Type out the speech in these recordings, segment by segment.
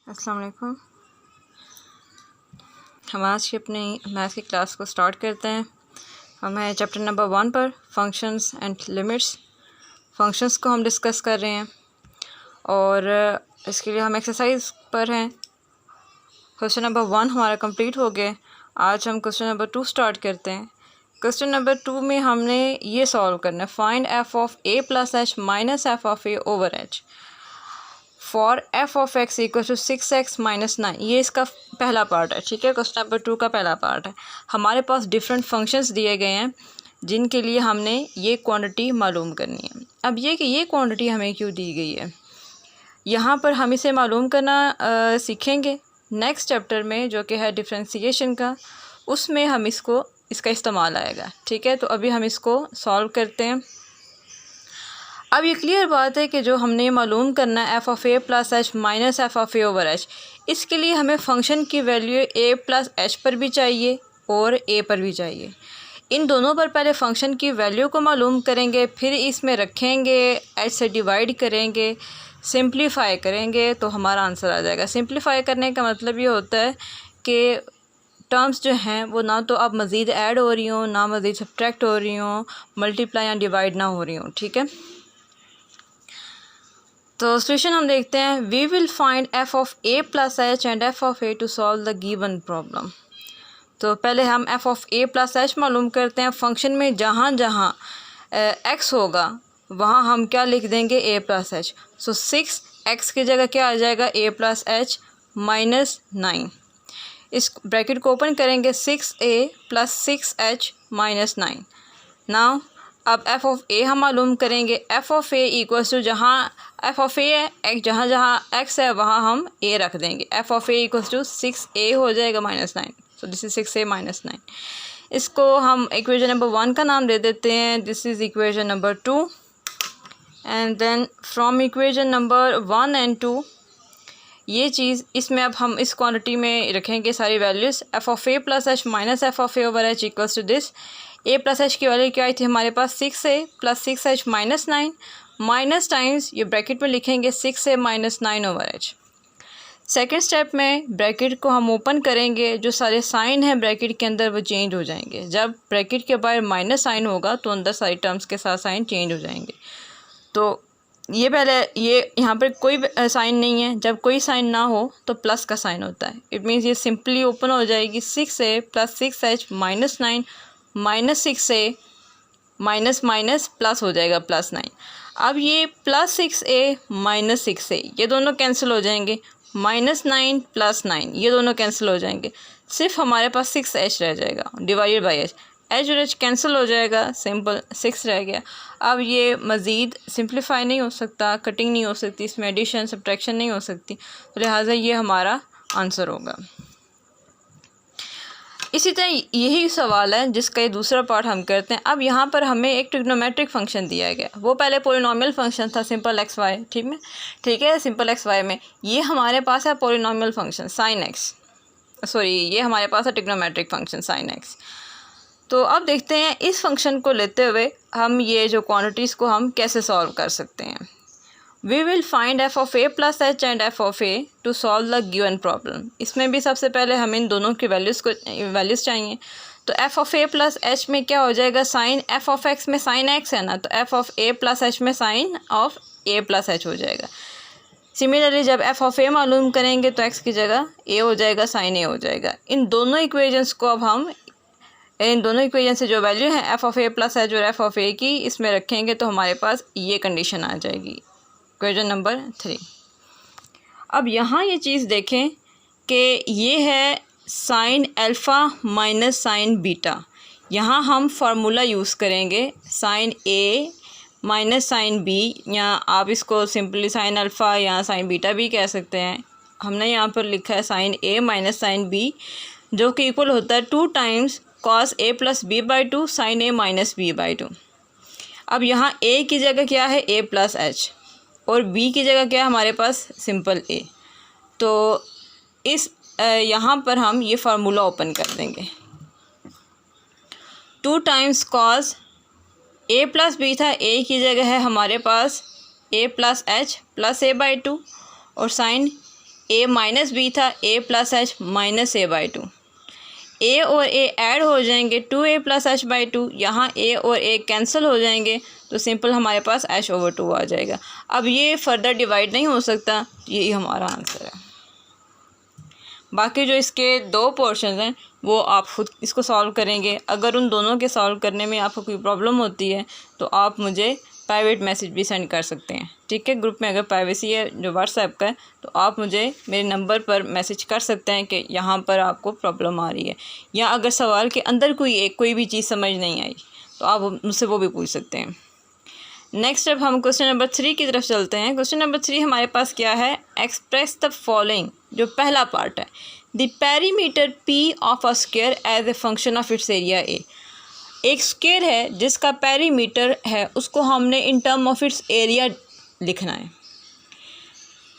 अस्सलाम वालेकुम। हम आज की अपनी मैथ की क्लास को स्टार्ट करते हैं। हम हैं चैप्टर नंबर 1 पर, फंक्शंस एंड लिमिट्स। फंक्शंस को हम डिस्कस कर रहे हैं और इसके लिए हम एक्सरसाइज पर हैं। क्वेश्चन नंबर 1 हमारा कंप्लीट हो गया। आज हम क्वेश्चन नंबर 2 स्टार्ट करते हैं। क्वेश्चन नंबर 2 में हमने ये सॉल्व करना है, find f of A plus H minus f of a over h for f of x equal to 6x minus 9। ये इसका पहला पार्ट है, ठीक है। क्वेश्चन नंबर 2 का पहला पार्ट है। हमारे पास डिफरेंट फंक्शंस दिए गए हैं जिनके लिए हमने ये क्वांटिटी मालूम करनी है। अब ये क्वांटिटी हमें क्यों दी गई है, यहाँ पर हम इसे मालूम करना सीखेंगे नेक्स्ट चैप्टर में, जो कि है डिफरेंशिएशन का। उसमें हम इसका इस्तेमाल आएगा, ठीक है। तो अभी हम इसको सॉल्व करते हैं। अब ये क्लियर बात है कि जो हमने मालूम करना है F of A plus H minus f of a over H, इसके लिए हमें फ़ंक्शन की वैल्यू ए प्लस एच पर भी चाहिए और ए पर भी चाहिए। इन दोनों पर पहले फ़ंक्शन की वैल्यू को मालूम करेंगे, फिर इसमें रखेंगे, एच से डिवाइड करेंगे, सिंप्लीफाई करेंगे तो हमारा आंसर आ जाएगा। सिंप्लीफाई करने का मतलब ये होता है कि टर्म्स जो हैं वो ना तो अब मज़ीद ऐड हो रही हों, ना मज़ीद सब्ट्रैक्ट हो रही हों, मल्टीप्लाई या डिवाइड ना हो रही हों, ठीक है। तो सॉल्यूशन हम देखते हैं। We will find f of A plus h and f of a to solve the given problem. तो पहले हम f of A plus h मालूम करते हैं। फंक्शन में जहाँ जहाँ एक्स होगा वहाँ हम क्या लिख देंगे, ए प्लस एच। सो 6x की जगह क्या आ जाएगा, ए प्लस एच माइनस 9। इस ब्रैकेट को ओपन करेंगे, 6a plus 6h minus 9। Now अब एफ ऑफ ए हम मालूम करेंगे। F of a equals to, जहाँ एफ ऑफ ए है, जहाँ जहाँ एक्स है वहाँ हम ए रख देंगे। F of a equals to 6a हो जाएगा minus 9। So this is 6a minus 9। इसको हम इक्वेशन नंबर 1 का नाम दे देते हैं। This is equation number 2 and then from equation number 1 and 2 ये चीज़ इसमें अब हम इस क्वांटिटी में रखेंगे सारी values. F of A plus H minus f of a over h equals to this. A plus h की वैल्यू क्या आई थी हमारे पास, 6a plus 6h minus 9, minus times ये ब्रैकेट में लिखेंगे 6a minus 9 over h. Second step में ब्रैकेट को हम ओपन करेंगे, जो सारे साइन हैं ब्रैकेट के अंदर वो चेंज हो जाएंगे। जब ब्रैकेट के बाहर माइनस साइन होगा तो अंदर सारी टर्म्स के साथ साइन चेंज हो जाएंगे। तो ये पहले यहाँ पर कोई साइन नहीं है, जब कोई साइन ना हो तो प्लस का साइन होता है। इट मीन्स ये सिंपली ओपन हो जाएगी 6a plus 6h minus 9 minus 6a minus minus plus हो जाएगा प्लस 9। अब ये प्लस 6a माइनस 6a ये दोनों कैंसिल हो जाएंगे, माइनस 9 प्लस 9 ये दोनों कैंसिल हो जाएंगे। सिर्फ हमारे पास 6h रह जाएगा डिवाइडेड बाई एच। एच और एच कैंसिल हो जाएगा, सिंपल 6 रह गया। अब ये मज़ीद सिंप्लीफाई नहीं हो सकता, कटिंग नहीं हो सकती, इसमें एडिशन सब्ट्रैक्शन नहीं हो सकती, तो लिहाजा ये हमारा आंसर होगा। इसी तरह यही सवाल है जिसका ये दूसरा पार्ट हम करते हैं। अब यहाँ पर हमें एक ट्रिग्नोमेट्रिक फंक्शन दिया गया, वो पहले पॉलिनॉमियल फंक्शन था सिंपल एक्स वाई, ठीक है। सिंपल एक्स वाई में ये हमारे पास है polynomial function sine x, sorry ये हमारे पास है ट्रिग्नोमेट्रिक फंक्शन साइन एक्स। तो अब देखते हैं इस फंक्शन को लेते हुए हम ये जो क्वांटिटीज़ को हम कैसे सॉल्व कर सकते हैं। We will find f of A plus h and f of a to solve the given problem. इसमें भी सबसे पहले हमें इन दोनों की वैल्यूज़ चाहिए। तो F of A plus H में क्या हो जाएगा, साइन एफ ऑफ एक्स में साइन एक्स है ना, तो F of A plus H में sine of A plus H हो जाएगा। सिमिलरली जब एफ ऑफ ए मालूम करेंगे तो एक्स की जगह ए हो जाएगा, साइन ए हो जाएगा। इन दोनों इक्वेशंस को अब हम इन दोनों इक्वेशन से जो वैल्यू है F of A plus H और एफ ऑफ ए की, इसमें रखेंगे तो हमारे पास ये कंडीशन आ जाएगी, इक्वेशन नंबर 3। अब यहाँ ये चीज़ देखें कि ये है sine alpha minus sine beta. यहाँ हम फार्मूला यूज़ करेंगे साइन ए माइनस साइन बी, या आप इसको सिंपली साइन अल्फ़ा या साइन बीटा भी कह सकते हैं। हमने यहाँ पर लिखा है साइन ए माइनस साइन बी, जो कि इक्वल होता है 2 times cos A plus b by 2 sine A minus b by 2। अब यहाँ ए की जगह क्या है, ए प्लस एच, और बी की जगह क्या है हमारे पास, सिंपल ए। तो इस यहाँ पर हम ये फार्मूला ओपन कर देंगे। 2 टाइम्स कॉस ए प्लस बी था, ए की जगह है हमारे पास A plus H plus A by 2, और साइन ए माइनस बी था, A plus H minus A by two. A और ए ऐड हो जाएंगे, 2a plus H by two. यहाँ ए और ए कैंसिल हो जाएंगे तो सिंपल हमारे पास एच ओवर 2 आ जाएगा। अब ये फर्दर डिवाइड नहीं हो सकता, यही हमारा आंसर है। बाकी जो इसके दो पोर्शन हैं वो आप खुद इसको सॉल्व करेंगे। अगर उन दोनों के सॉल्व करने में आपको कोई प्रॉब्लम होती है तो आप मुझे प्राइवेट मैसेज भी सेंड कर सकते हैं, ठीक है। ग्रुप में अगर प्राइवेसी है जो व्हाट्सएप का है तो आप मुझे मेरे नंबर पर मैसेज कर सकते हैं कि यहाँ पर आपको प्रॉब्लम आ रही है, या अगर सवाल के अंदर कोई भी चीज़ समझ नहीं आई तो आप मुझसे वो भी पूछ सकते हैं। नेक्स्ट अब हम क्वेश्चन नंबर 3 की तरफ चलते हैं। क्वेश्चन नंबर 3 हमारे पास क्या है, एक्सप्रेस द फॉलोइंग। जो पहला पार्ट है, the perimeter p of a square as a function of its area a. एक स्क्वायर है जिसका पेरीमीटर है उसको हमने in term of its area लिखना है।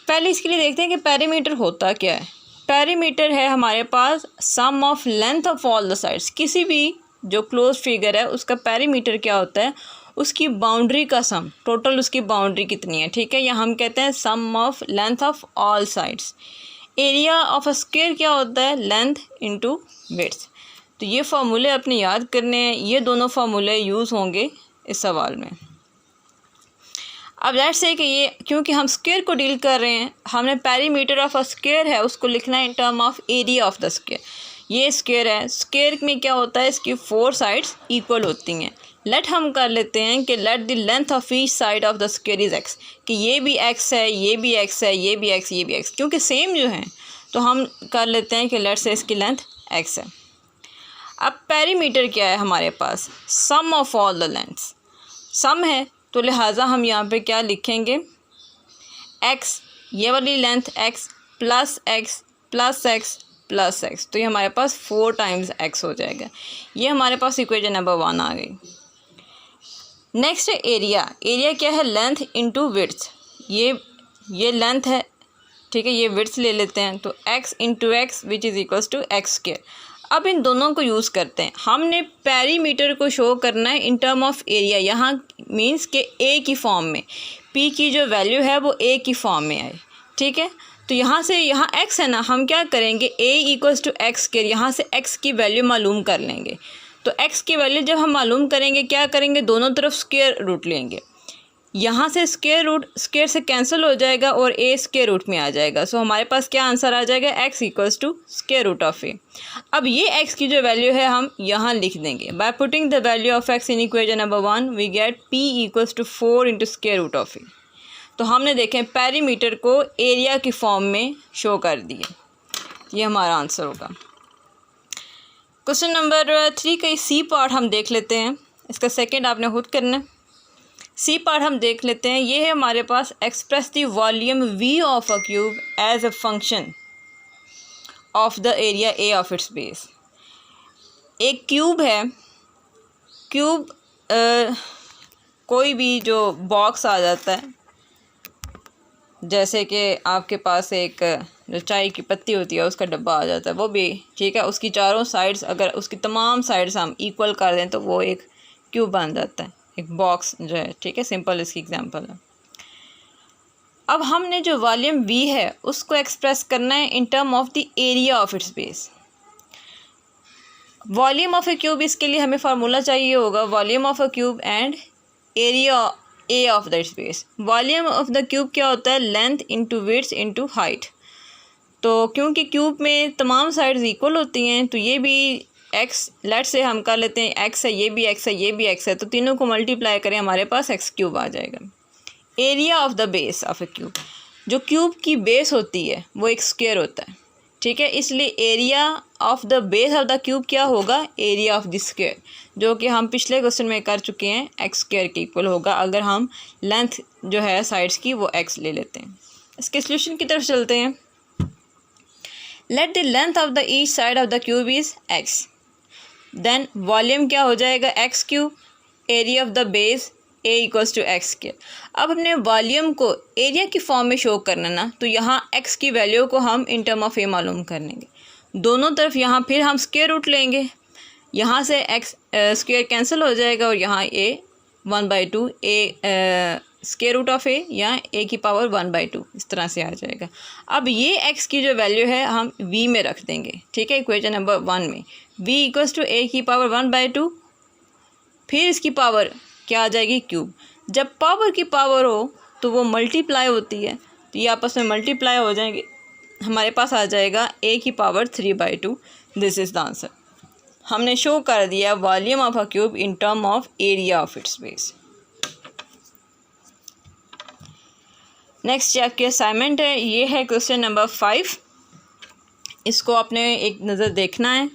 पहले इसके लिए देखते हैं कि पेरीमीटर होता क्या है। पेरीमीटर है हमारे पास sum of length of all the sides. किसी भी जो क्लोज फिगर है उसका पेरीमीटर क्या होता है, उसकी बाउंड्री का सम, टोटल उसकी बाउंड्री कितनी है, ठीक है। या हम कहते हैं sum of length of all sides. Area of a square क्या होता है, लेंथ इनटू विड्थ। तो ये फार्मूले अपने याद करने हैं, ये दोनों फार्मूले यूज़ होंगे इस सवाल में। अब लेट्स से कि ये क्योंकि हम स्क्वायर को डील कर रहे हैं, हमने पेरीमीटर ऑफ अ स्क्वायर है उसको लिखना है इन term of area of the square. ये स्क्वायर है, स्क्वायर में क्या होता है, इसकी 4 साइड्स इक्वल होती हैं। लेट हम कर लेते हैं कि late the length of each side of the square is x, कि ये भी एक्स है, ये भी एक्स है, ये भी एक्स, ये भी एक्स, क्योंकि सेम जो हैं तो हम कर लेते हैं कि लेट से इसकी लेंथ एक्स है। अब पेरीमीटर क्या है हमारे पास, sum of all the lengths. सम है तो लिहाजा हम यहाँ पे क्या लिखेंगे, एक्स, ये वाली length x plus x plus x plus x, तो ये हमारे पास 4 टाइम्स एक्स हो जाएगा। ये हमारे पास इक्वेशन नंबर 1 आ गई। नेक्स्ट है एरिया। एरिया क्या है, लेंथ इनटू विड्थ। ये लेंथ है, ठीक है, ये विड्थ ले लेते हैं तो x into x which is equals to x square. अब इन दोनों को यूज़ करते हैं, हमने पेरीमीटर को शो करना है इन टर्म ऑफ एरिया। यहाँ मींस के a की फॉर्म में, p की जो वैल्यू है वो a की फॉर्म में आए, ठीक है। तो यहाँ से यहाँ x है ना, हम क्या करेंगे, a equals to x square, यहाँ से x की वैल्यू मालूम कर लेंगे। तो x की वैल्यू जब हम मालूम करेंगे क्या करेंगे, दोनों तरफ स्क्वायर रूट लेंगे। यहाँ से स्क्वायर रूट स्क्वायर से कैंसिल हो जाएगा और a स्क्वायर रूट में आ जाएगा। सो हमारे पास क्या आंसर आ जाएगा, x equals to square root of a। अब ये x की जो वैल्यू है हम यहाँ लिख देंगे। By putting the value of x in equation number 1 we get p equals to 4 into square root of a। तो हमने देखें पेरीमीटर को एरिया की फॉर्म में शो कर दिए, ये हमारा आंसर होगा। क्वेश्चन नंबर 3 का सी पार्ट हम देख लेते हैं, इसका सेकंड आपने खुद करना है। सी पार्ट हम देख लेते हैं। ये है हमारे पास express the volume V of a cube as a function of the area A of its base. एक क्यूब है, क्यूब कोई भी जो बॉक्स आ जाता है, जैसे कि आपके पास एक जो चाय की पत्ती होती है उसका डब्बा आ जाता है, वो भी ठीक है, उसकी चारों साइड्स अगर उसकी तमाम साइड्स हम इक्वल कर दें तो वो एक क्यूब बन जाता है, एक बॉक्स जो है, ठीक है। सिंपल इसकी एग्जांपल है। अब हमने जो वॉल्यूम v है उसको एक्सप्रेस करना है इन term of the area of its base. Volume of A cube, इसके लिए हमें फार्मूला चाहिए होगा, volume of a cube and area A of the it's base. Volume of the cube क्या होता है, length into width into height. तो क्योंकि क्यूब में तमाम साइड्स इक्वल होती हैं तो ये भी x, लेट से हम कर लेते हैं x है, ये भी x है, ये भी x है, तो तीनों को मल्टीप्लाई करें हमारे पास x क्यूब आ जाएगा। Area of the base of A cube, जो क्यूब की बेस होती है वो एक स्क्वायर होता है, ठीक है, इसलिए area of the base of the cube क्या होगा, एरिया ऑफ द स्क्वायर, जो कि हम पिछले क्वेश्चन में कर चुके हैं, एक्स स्क्वायर के इक्वल होगा अगर हम लेंथ जो है साइड्स की वो x ले लेते हैं। इसके सॉल्यूशन की तरफ चलते हैं। Let the length of the each side of the cube is x, then volume क्या हो जाएगा, x cube, area of the base a equals to x square. अब हमने वॉल्यूम को एरिया की फॉर्म में शो करना ना, तो यहाँ x की वैल्यू को हम इन टर्म ऑफ a मालूम कर लेंगे। दोनों तरफ यहाँ फिर हम स्क्वायर रूट लेंगे, यहाँ से x स्क्वायर कैंसिल हो जाएगा और यहाँ a 1/2 a square root of A या ए की पावर 1/2 इस तरह से आ जाएगा। अब ये एक्स की जो वैल्यू है हम वी में रख देंगे, ठीक है, इक्वेशन नंबर 1 में वी इक्वल्स टू ए की पावर 1/2, फिर इसकी पावर क्या आ जाएगी क्यूब। जब पावर की पावर हो तो वो मल्टीप्लाई होती है, तो ये आपस में मल्टीप्लाई हो जाएंगे, हमारे पास आ जाएगा ए की power 3/2। This is the answer. हमने शो कर दिया volume of a cube in term of area of its base. Next आपकी असाइनमेंट है, ये है क्वेश्चन नंबर 5। इसको आपने एक नज़र देखना है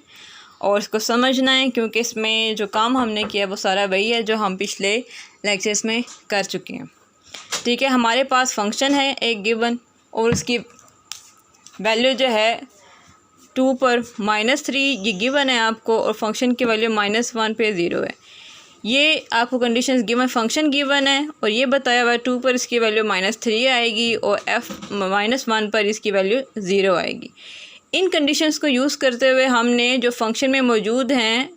और इसको समझना है, क्योंकि इसमें जो काम हमने किया वो सारा वही है जो हम पिछले लेक्चर्स में कर चुके हैं, ठीक है। हमारे पास फंक्शन है एक गिवन और उसकी वैल्यू जो है 2 पर -3 ये गिवन है आपको, और फंक्शन की वैल्यू -1 पे 0 है। ये आपको कंडीशंस गिवन, फंक्शन गिवन है और ये बताया हुआ है 2 पर इसकी वैल्यू -3 आएगी और -1 पर इसकी वैल्यू 0 आएगी। इन कंडीशंस को यूज़ करते हुए हमने जो फंक्शन में मौजूद हैं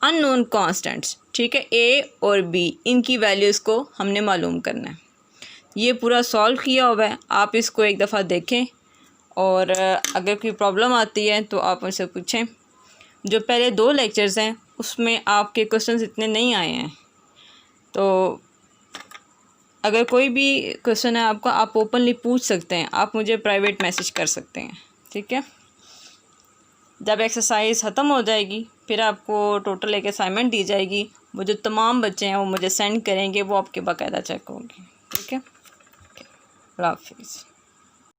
अननोन कांस्टेंट्स, ठीक है, ए और बी, इनकी वैल्यूज़ को हमने मालूम करना है। ये पूरा सॉल्व किया हुआ है, आप इसको एक दफ़ा देखें और अगर कोई प्रॉब्लम आती है तो आप मुझसे पूछें। जो पहले 2 लेक्चर्स हैं उसमें आपके क्वेश्चंस इतने नहीं आए हैं, तो अगर कोई भी क्वेश्चन है आपका, आप ओपनली पूछ सकते हैं, आप मुझे प्राइवेट मैसेज कर सकते हैं, ठीक है। जब एक्सरसाइज ख़त्म हो जाएगी फिर आपको टोटल एक असाइनमेंट दी जाएगी, वो जो तमाम बच्चे हैं वो मुझे सेंड करेंगे, वो आपके बाकायदा चेक होंगे, ठीक है। अल्लाह हाफिज़।